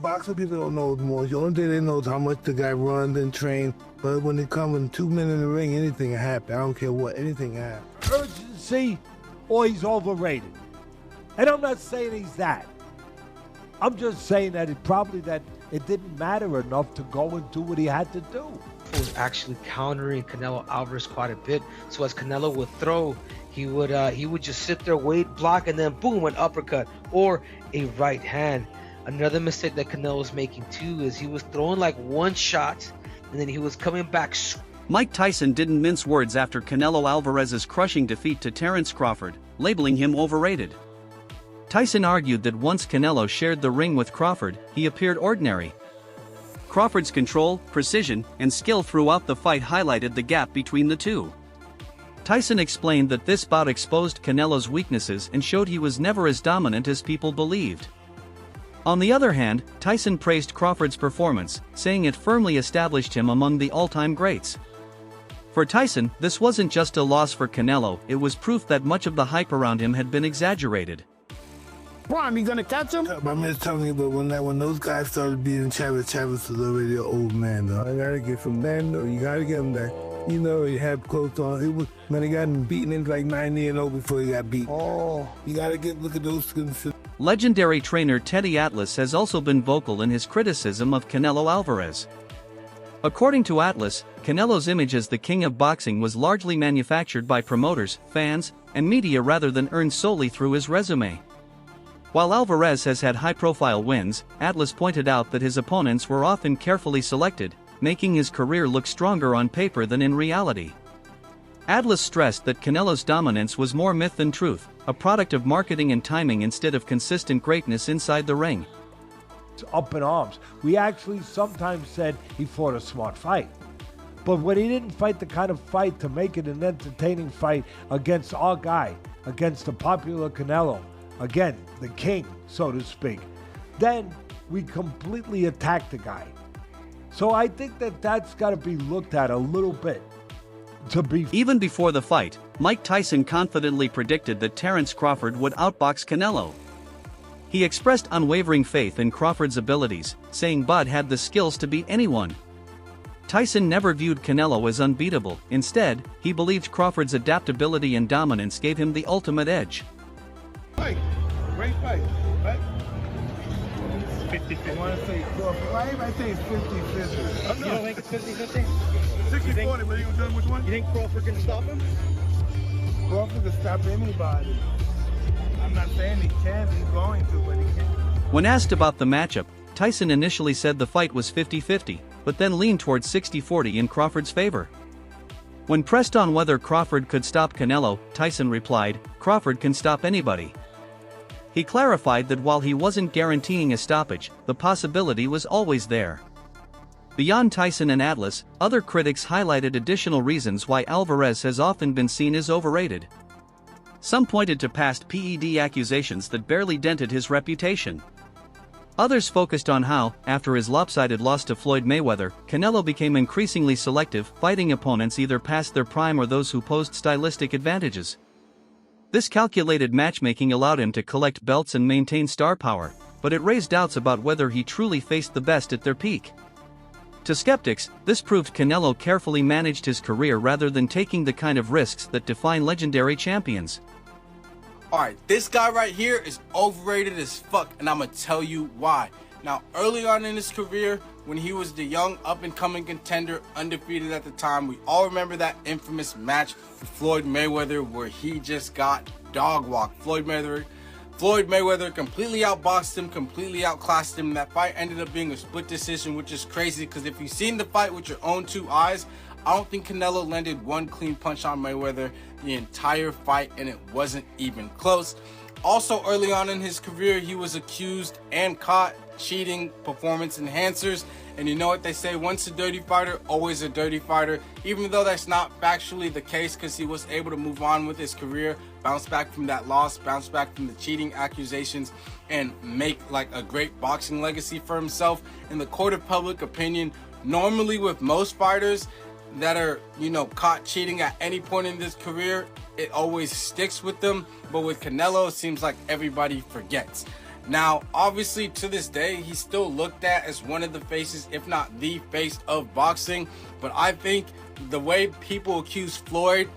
boxing people don't know more. The only thing they know is how much the guy runs and trains. But when it comes in 2 minutes in the ring, anything can happen. I don't care what, anything can happen. Urgency, or he's overrated. And I'm not saying he's that. I'm just saying that it didn't matter enough to go and do what he had to do. Was actually countering Canelo Alvarez quite a bit. So as Canelo would throw, he would just sit there, wait, block, and then boom, an uppercut or a right hand. Another mistake that Canelo was making too is he was throwing like one shot, and then he was coming back. Mike Tyson didn't mince words after Canelo Alvarez's crushing defeat to Terence Crawford, labeling him overrated. Tyson argued that once Canelo shared the ring with Crawford, he appeared ordinary. Crawford's control, precision, and skill throughout the fight highlighted the gap between the two. Tyson explained that this bout exposed Canelo's weaknesses and showed he was never as dominant as people believed. On the other hand, Tyson praised Crawford's performance, saying it firmly established him among the all-time greats. For Tyson, this wasn't just a loss for Canelo, it was proof that much of the hype around him had been exaggerated. Prime, you gonna catch him? My man's telling me, but when those guys started beating Chavez was already an old man, though. I gotta get from then, though. You gotta get him there. You know, he had close on. It was, man, he got him beaten in like 90-0 before he got beat. Oh, you gotta look at those skins. Legendary trainer Teddy Atlas has also been vocal in his criticism of Canelo Alvarez. According to Atlas, Canelo's image as the king of boxing was largely manufactured by promoters, fans, and media rather than earned solely through his resume. While Alvarez has had high-profile wins, Atlas pointed out that his opponents were often carefully selected, making his career look stronger on paper than in reality. Atlas stressed that Canelo's dominance was more myth than truth, a product of marketing and timing instead of consistent greatness inside the ring. Up in arms. We actually sometimes said he fought a smart fight. But when he didn't fight the kind of fight to make it an entertaining fight against our guy, against the popular Canelo, again, the king, so to speak, then we completely attacked the guy. So I think that that's got to be looked at a little bit. Even before the fight, Mike Tyson confidently predicted that Terence Crawford would outbox Canelo. He expressed unwavering faith in Crawford's abilities, saying Bud had the skills to beat anyone. Tyson never viewed Canelo as unbeatable. Instead, he believed Crawford's adaptability and dominance gave him the ultimate edge. Fight. Great fight. Right? 50-50. I want to say Crawford. I think it's 50-50. You don't think it's 50-50? 60-40, but you gonna tell him which one? You think Crawford can stop him? Crawford can stop anybody. I'm not saying he can, he's going to, but he can't. When asked about the matchup, Tyson initially said the fight was 50-50, but then leaned towards 60-40 in Crawford's favor. When pressed on whether Crawford could stop Canelo, Tyson replied, "Crawford can stop anybody." He clarified that while he wasn't guaranteeing a stoppage, the possibility was always there. Beyond Tyson and Atlas, other critics highlighted additional reasons why Alvarez has often been seen as overrated. Some pointed to past PED accusations that barely dented his reputation. Others focused on how, after his lopsided loss to Floyd Mayweather, Canelo became increasingly selective, fighting opponents either past their prime or those who posed stylistic advantages. This calculated matchmaking allowed him to collect belts and maintain star power, but it raised doubts about whether he truly faced the best at their peak. To skeptics, this proved Canelo carefully managed his career rather than taking the kind of risks that define legendary champions. Alright, this guy right here is overrated as fuck, and I'm gonna tell you why. Now, early on in his career, when he was the young up-and-coming contender, undefeated at the time, we all remember that infamous match with Floyd Mayweather where he just got dog-walked. Floyd Mayweather completely outboxed him, completely outclassed him. That fight ended up being a split decision, which is crazy because if you've seen the fight with your own two eyes, I don't think Canelo landed one clean punch on Mayweather the entire fight, and it wasn't even close. Also, early on in his career, he was accused and caught cheating performance enhancers. And you know what they say, once a dirty fighter, always a dirty fighter. Even though that's not factually the case, because he was able to move on with his career, bounce back from that loss, bounce back from the cheating accusations, and make like a great boxing legacy for himself. In the court of public opinion, normally with most fighters that are, caught cheating at any point in this career, it always sticks with them. But with Canelo, it seems like everybody forgets. Now, obviously, to this day, he's still looked at as one of the faces, if not the face of boxing. But I think the way people accuse Floyd,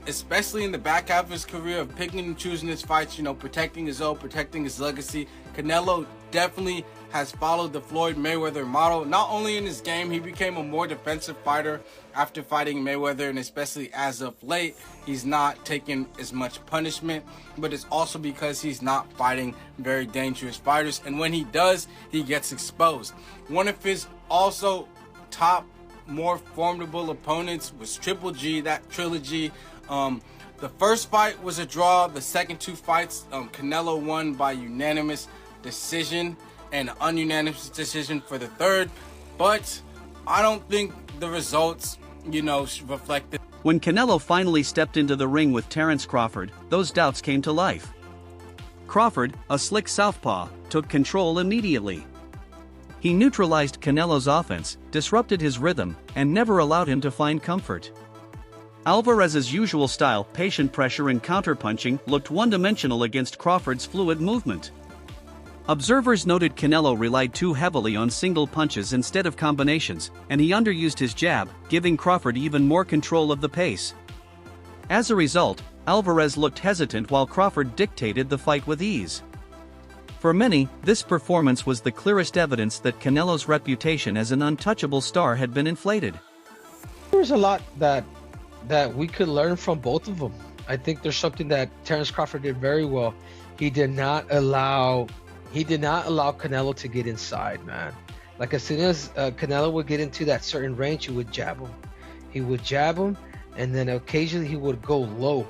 especially in the back half of his career, of picking and choosing his fights, you know, protecting his own, protecting his legacy, Canelo definitely has followed the Floyd Mayweather model. Not only in his game, he became a more defensive fighter after fighting Mayweather, and especially as of late, he's not taking as much punishment, but it's also because he's not fighting very dangerous fighters, and when he does, he gets exposed. One of his also top, more formidable opponents was Triple G, that trilogy. The first fight was a draw. The second two fights, Canelo won by unanimous decision, and ununanimous decision for the third, but I don't think the results, you know, reflect it. When Canelo finally stepped into the ring with Terence Crawford, those doubts came to life. Crawford, a slick southpaw, took control immediately. He neutralized Canelo's offense, disrupted his rhythm, and never allowed him to find comfort. Alvarez's usual style, patient pressure and counterpunching, looked one-dimensional against Crawford's fluid movement. Observers noted Canelo relied too heavily on single punches instead of combinations, and he underused his jab, giving Crawford even more control of the pace. As a result, Alvarez looked hesitant while Crawford dictated the fight with ease. For many, this performance was the clearest evidence that Canelo's reputation as an untouchable star had been inflated. There's a lot that we could learn from both of them. I think there's something that Terence Crawford did very well. He did not allow Canelo to get inside, man. Like, as soon as Canelo would get into that certain range, he would jab him. He would jab him, and then occasionally he would go low.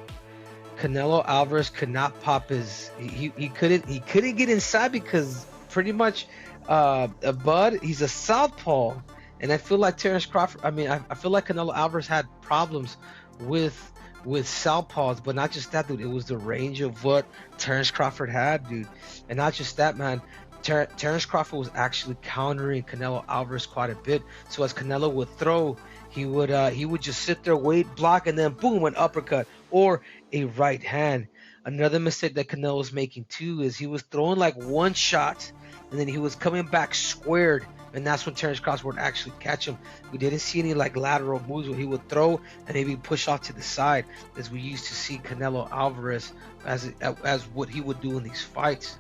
Canelo Alvarez could not pop his. He couldn't get inside because pretty much, Bud, he's a southpaw, and I feel like Terence Crawford. I mean, I feel like Canelo Alvarez had problems with southpaws, but not just that, dude. It was the range of what Terence Crawford had, dude. And not just that, man. Terence Crawford was actually countering Canelo Alvarez quite a bit. So as Canelo would throw, he would just sit there, wait, block, and then boom, an uppercut or a right hand. Another mistake that Canelo was making too is he was throwing like one shot, and then he was coming back squared, and that's when Terence Crawford would actually catch him. We didn't see any like lateral moves where he would throw and maybe push off to the side, as we used to see Canelo Alvarez as what he would do in these fights.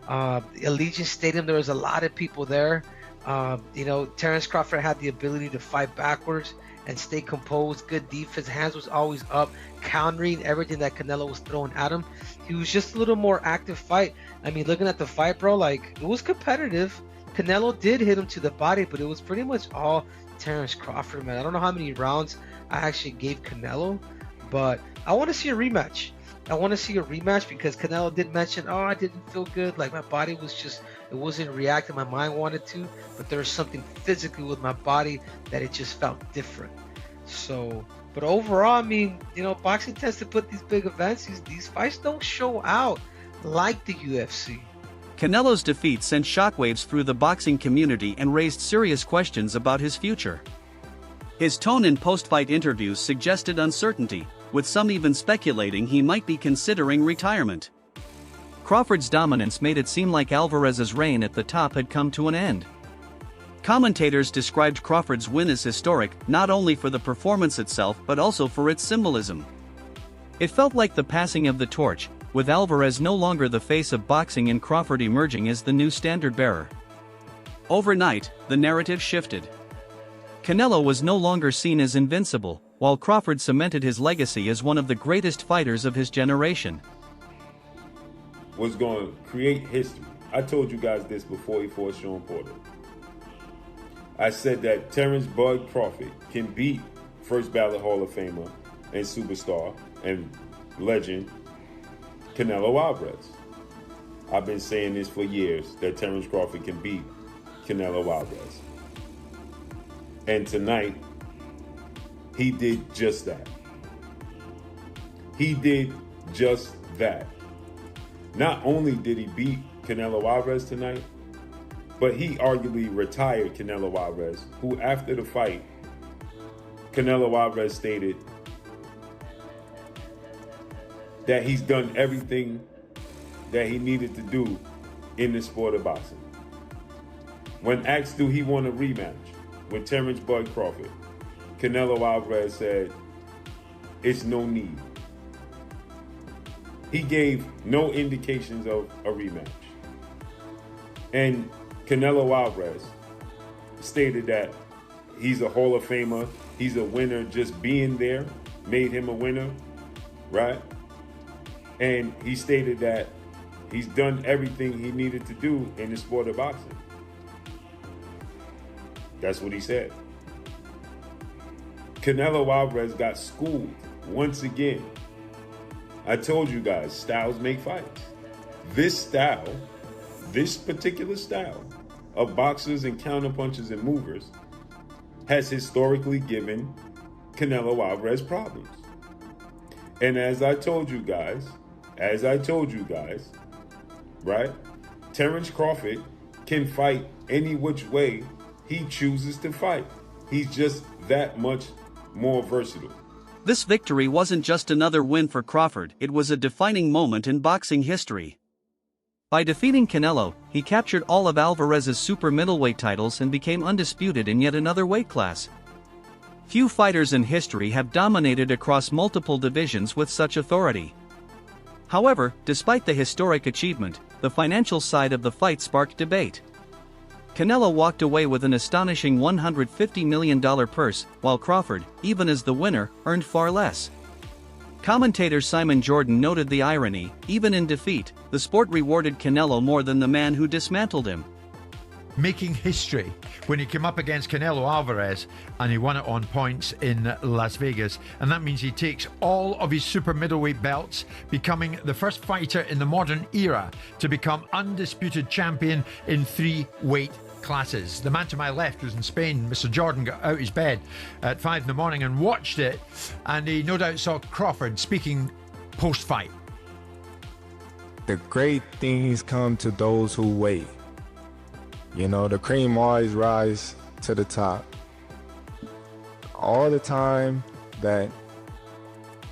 Allegiant Stadium, there was a lot of people there. You know, Terence Crawford had the ability to fight backwards and stay composed. Good defense, hands was always up, countering everything that Canelo was throwing at him. He was just a little more active fight. I mean, looking at the fight, bro, like, it was competitive. Canelo did hit him to the body, but it was pretty much all Terence Crawford, man. I don't know how many rounds I actually gave Canelo, but I want to see a rematch. I want to see a rematch because Canelo did mention, oh, I didn't feel good. Like, my body was just, it wasn't reacting. My mind wanted to, but there was something physically with my body that it just felt different. So, but overall, I mean, you know, boxing tends to put these big events, these fights don't show out like the UFC. Canelo's defeat sent shockwaves through the boxing community and raised serious questions about his future. His tone in post-fight interviews suggested uncertainty, with some even speculating he might be considering retirement. Crawford's dominance made it seem like Alvarez's reign at the top had come to an end. Commentators described Crawford's win as historic, not only for the performance itself but also for its symbolism. It felt like the passing of the torch, with Alvarez no longer the face of boxing and Crawford emerging as the new standard-bearer. Overnight, the narrative shifted. Canelo was no longer seen as invincible, while Crawford cemented his legacy as one of the greatest fighters of his generation. Was going to create history. I told you guys this before he fought Sean Porter. I said that Terence "Bud" Crawford can beat first ballot Hall of Famer and superstar and legend Canelo Alvarez. I've been saying this for years, that Terence Crawford can beat Canelo Alvarez. And tonight, he did just that. He did just that. Not only did he beat Canelo Alvarez tonight, but he arguably retired Canelo Alvarez, who after the fight, Canelo Alvarez stated that he's done everything that he needed to do in the sport of boxing. When asked do he want a rematch with Terence Bud Crawford, Canelo Alvarez said, it's no need. He gave no indications of a rematch. And Canelo Alvarez stated that he's a Hall of Famer, he's a winner, just being there made him a winner, right? And he stated that he's done everything he needed to do in the sport of boxing. That's what he said. Canelo Alvarez got schooled once again. I told you guys, styles make fights. This style, this particular style of boxers and counterpunchers and movers has historically given Canelo Alvarez problems. And as I told you guys, right? Terence Crawford can fight any which way he chooses to fight. He's just that much more versatile. This victory wasn't just another win for Crawford, it was a defining moment in boxing history. By defeating Canelo, he captured all of Alvarez's super middleweight titles and became undisputed in yet another weight class. Few fighters in history have dominated across multiple divisions with such authority. However, despite the historic achievement, the financial side of the fight sparked debate. Canelo walked away with an astonishing $150 million purse, while Crawford, even as the winner, earned far less. Commentator Simon Jordan noted the irony: even in defeat, the sport rewarded Canelo more than the man who dismantled him. Making history when he came up against Canelo Alvarez and he won it on points in Las Vegas, and that means he takes all of his super middleweight belts, becoming the first fighter in the modern era to become undisputed champion in 3 weight classes. The man to my left was in Spain. Mr. Jordan got out his bed at 5 in the morning and watched it, and he no doubt saw Crawford speaking post-fight. The great things come to those who wait. You know, the cream always rise to the top. All the time that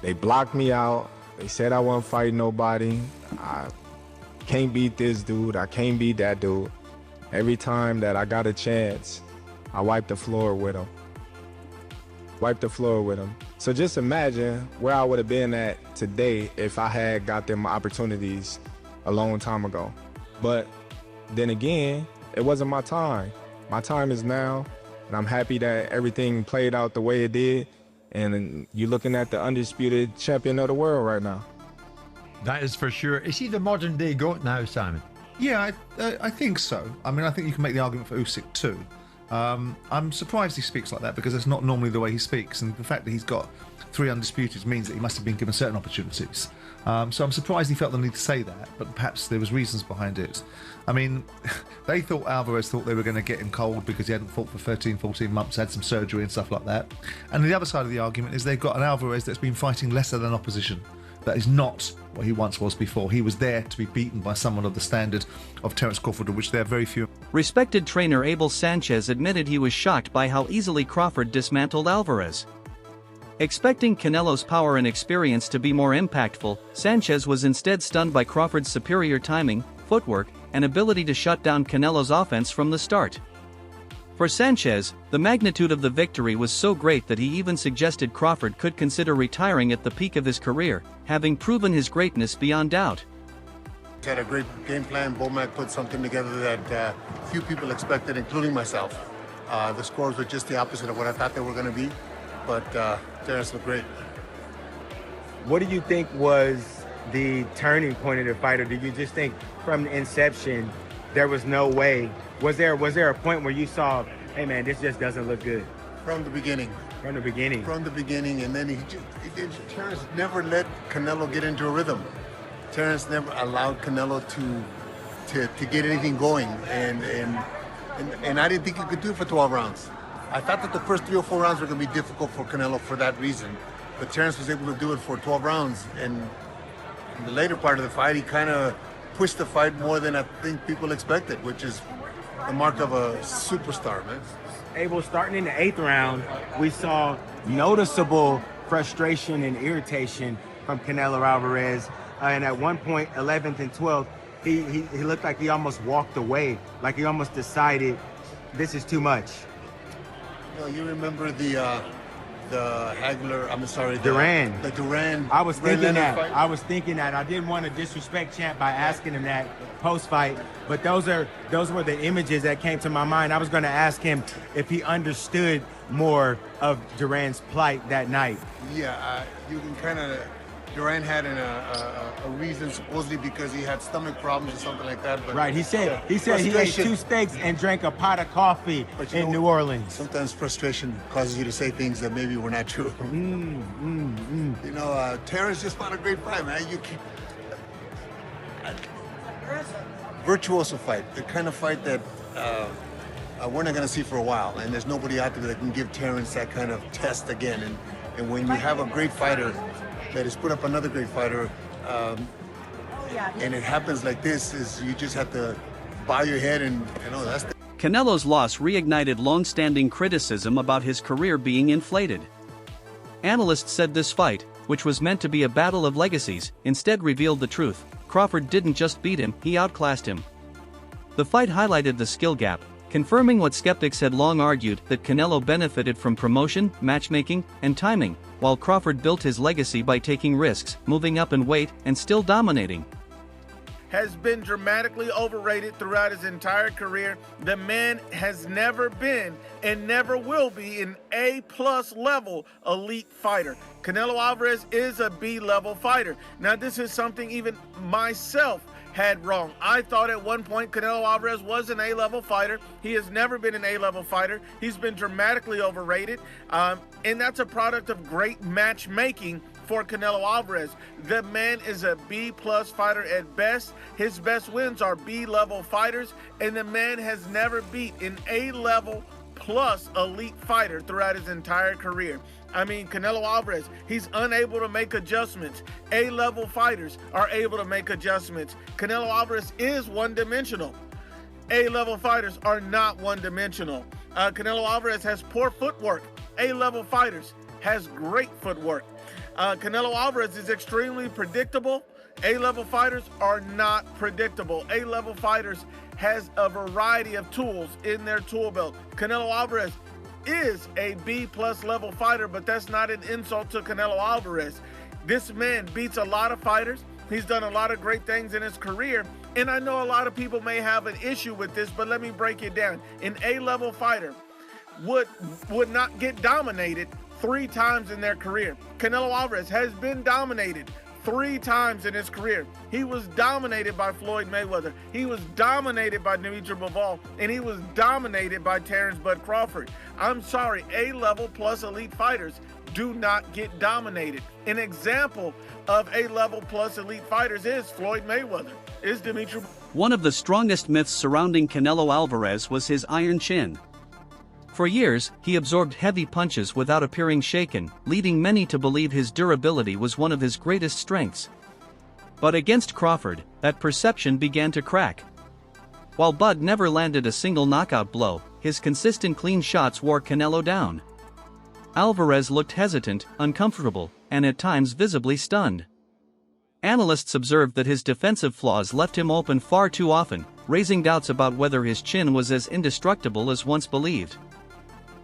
they blocked me out, they said I wasn't fighting nobody, I can't beat this dude, I can't beat that dude. Every time that I got a chance, I wiped the floor with him. So just imagine where I would have been at today if I had got them opportunities a long time ago. But then again, it wasn't my time. My time is now, and I'm happy that everything played out the way it did, and you're looking at the undisputed champion of the world right now. That is for sure. Is he the modern day GOAT now, Simon? Yeah, I think so. I mean, I think you can make the argument for Usyk too. I'm surprised he speaks like that because it's not normally the way he speaks, and the fact that he's got 3 undisputeds means that he must have been given certain opportunities. So I'm surprised he felt the need to say that, but perhaps there was reasons behind it. I mean, Alvarez thought they were going to get him cold because he hadn't fought for 13, 14 months, had some surgery and stuff like that. And the other side of the argument is they've got an Alvarez that's been fighting lesser than opposition. That is not what he once was before. He was there to be beaten by someone of the standard of Terence Crawford, of which there are very few. Respected trainer Abel Sanchez admitted he was shocked by how easily Crawford dismantled Alvarez. Expecting Canelo's power and experience to be more impactful, Sanchez was instead stunned by Crawford's superior timing, footwork, and ability to shut down Canelo's offense from the start. For Sanchez, the magnitude of the victory was so great that he even suggested Crawford could consider retiring at the peak of his career, having proven his greatness beyond doubt. He had a great game plan. Bomac put something together that few people expected, including myself. The scores were just the opposite of what I thought they were going to be, but Terence looked great. What do you think was the turning point of the fight, or did you just think from the inception there was no way? Was there a point where you saw, hey man, this just doesn't look good? From the beginning. From the beginning. From the beginning, and then Terence never let Canelo get into a rhythm. Terence never allowed Canelo to get anything going, and I didn't think he could do it for 12 rounds. I thought that the first 3 or 4 rounds were going to be difficult for Canelo for that reason, but Terence was able to do it for 12 rounds, and in the later part of the fight, he kind of pushed the fight more than I think people expected, which is the mark of a superstar, man. Abel, starting in the 8th round, we saw noticeable frustration and irritation from Canelo Alvarez, and at one point, 11th and 12th, he looked like he almost walked away, like he almost decided this is too much. No, you remember the Hagler, I'm sorry, Duran. The Duran. I was thinking that. fight? I was thinking that. I didn't want to disrespect Champ by asking him that post-fight, but those were the images that came to my mind. I was going to ask him if he understood more of Duran's plight that night. Yeah, you can kind of. Duran had a reason supposedly because he had stomach problems or something like that. But right, he said he ate 2 steaks and drank a pot of coffee in New Orleans. Sometimes frustration causes you to say things that maybe were not true. You know, Terence just fought a great fight, man. You can't. Virtuoso fight, the kind of fight that we're not going to see for a while, and there's nobody out there that can give Terence that kind of test again. And when you have a great fighter that has put up another great fighter, and it happens like this, is you just have to bow your head and, you know, that's the... Canelo's loss reignited long-standing criticism about his career being inflated. Analysts said this fight, which was meant to be a battle of legacies, instead revealed the truth. Crawford didn't just beat him, he outclassed him. The fight highlighted the skill gap, confirming what skeptics had long argued, that Canelo benefited from promotion, matchmaking, and timing, while Crawford built his legacy by taking risks, moving up in weight, and still dominating. Has been dramatically overrated throughout his entire career. The man has never been and never will be an A+ level elite fighter. Canelo Alvarez is a B-level fighter. Now, this is something even myself had wrong. I thought at one point Canelo Alvarez was an A-level fighter. He has never been an A-level fighter. He's been dramatically overrated, and that's a product of great matchmaking for Canelo Alvarez. The man is a B+ fighter at best. His best wins are B-level fighters, and the man has never beat an A-level plus elite fighter throughout his entire career. I mean, Canelo Alvarez, he's unable to make adjustments. A-level fighters are able to make adjustments. Canelo Alvarez is one-dimensional. A-level fighters are not one-dimensional. Canelo Alvarez has poor footwork. A-level fighters has great footwork. Canelo Alvarez is extremely predictable. A-level fighters are not predictable. A-level fighters has a variety of tools in their tool belt. Canelo Alvarez is a B+ level fighter, but that's not an insult to Canelo Alvarez. This man beats a lot of fighters. He's done a lot of great things in his career, and I know a lot of people may have an issue with this, but let me break it down. An A-level fighter would not get dominated 3 times in their career. Canelo Alvarez has been dominated 3 times in his career. He was dominated by Floyd Mayweather. He was dominated by Dimitri Bivol, and he was dominated by Terence Bud Crawford. I'm sorry, A-level plus elite fighters do not get dominated. An example of A-level plus elite fighters is Floyd Mayweather, is Dimitri. One of the strongest myths surrounding Canelo Alvarez was his iron chin. For years, he absorbed heavy punches without appearing shaken, leading many to believe his durability was one of his greatest strengths. But against Crawford, that perception began to crack. While Bud never landed a single knockout blow, his consistent clean shots wore Canelo down. Alvarez looked hesitant, uncomfortable, and at times visibly stunned. Analysts observed that his defensive flaws left him open far too often, raising doubts about whether his chin was as indestructible as once believed.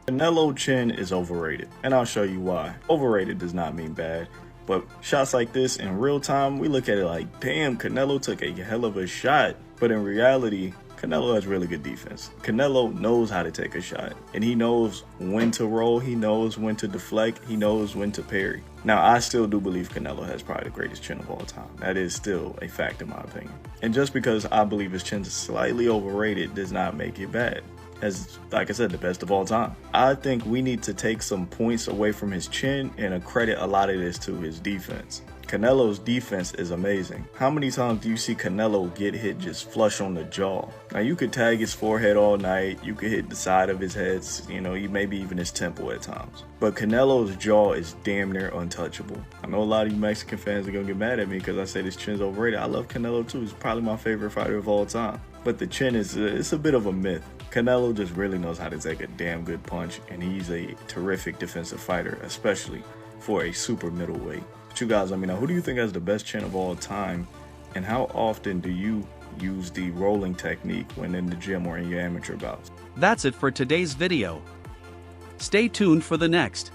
Canelo chin is overrated, and I'll show you why. Overrated does not mean bad, but shots like this in real time, we look at it like, damn, Canelo took a hell of a shot. But in reality, Canelo has really good defense. Canelo knows how to take a shot, and he knows when to roll, he knows when to deflect, he knows when to parry. Now, I still do believe Canelo has probably the greatest chin of all time. That is still a fact in my opinion. And just because I believe his chin is slightly overrated does not make it bad. As, like I said, the best of all time. I think we need to take some points away from his chin and accredit a lot of this to his defense. Canelo's defense is amazing. How many times do you see Canelo get hit just flush on the jaw? Now, you could tag his forehead all night, you could hit the side of his head, maybe even his temple at times. But Canelo's jaw is damn near untouchable. I know a lot of you Mexican fans are gonna get mad at me because I say this chin's overrated. I love Canelo too, he's probably my favorite fighter of all time. But the chin it's a bit of a myth. Canelo just really knows how to take a damn good punch, and he's a terrific defensive fighter, especially for a super middleweight. But you guys, let me know, who do you think has the best chin of all time? And how often do you use the rolling technique when in the gym or in your amateur bouts? That's it for today's video. Stay tuned for the next.